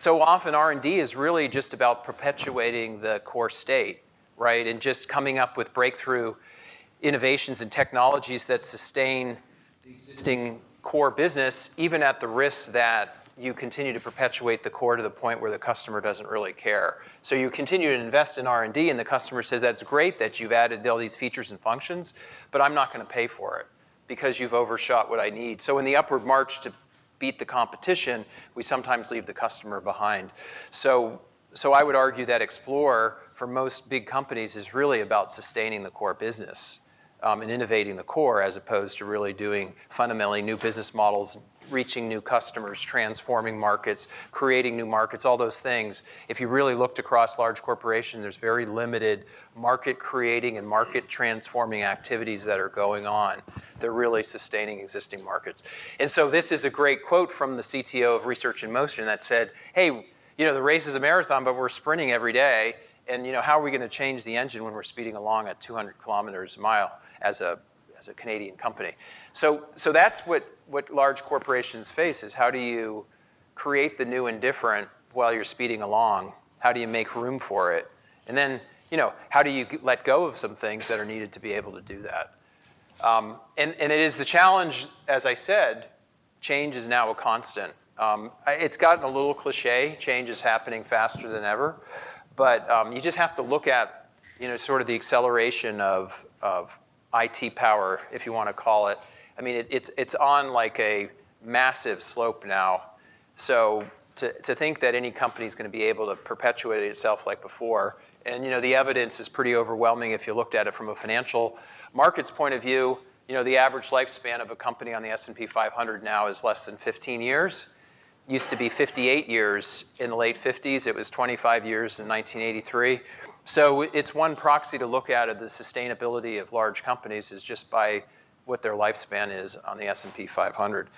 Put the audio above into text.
So often R&D is really just about perpetuating the core state, right? And just coming up with breakthrough innovations and technologies that sustain the existing core business, even at the risk that you continue to perpetuate the core to the point where the customer doesn't really care. So you continue to invest in R&D and the customer says, that's great that you've added all these features and functions, but I'm not going to pay for it because you've overshot what I need. So in the upward march to beat the competition, we sometimes leave the customer behind. So I would argue that Explore, for most big companies, is really about sustaining the core business and innovating the core as opposed to really doing fundamentally new business models, reaching new customers, transforming markets, creating new markets, all those things. If you really looked across large corporations, there's very limited market creating and market transforming activities that are going on. They're really sustaining existing markets. And so this is a great quote from the CTO of Research in Motion that said, hey, the race is a marathon, but we're sprinting every day. And how are we going to change the engine when we're speeding along at 200 kilometers a mile as a Canadian company? So that's what large corporations face, is how do you create the new and different while you're speeding along? How do you make room for it? And then, how do you let go of some things that are needed to be able to do that? And it is the challenge, as I said, change is now a constant. It's gotten a little cliche, change is happening faster than ever, but you just have to look at, sort of the acceleration of IT power, if you want to call it. I mean, it's on like a massive slope now. So to think that any company is going to be able to perpetuate itself like before, and the evidence is pretty overwhelming if you looked at it from a financial markets point of view. The average lifespan of a company on the S&P 500 now is less than 15 years. Used to be 58 years in the late 50s. It was 25 years in 1983. So it's one proxy to look at the sustainability of large companies is just by what their lifespan is on the S&P 500.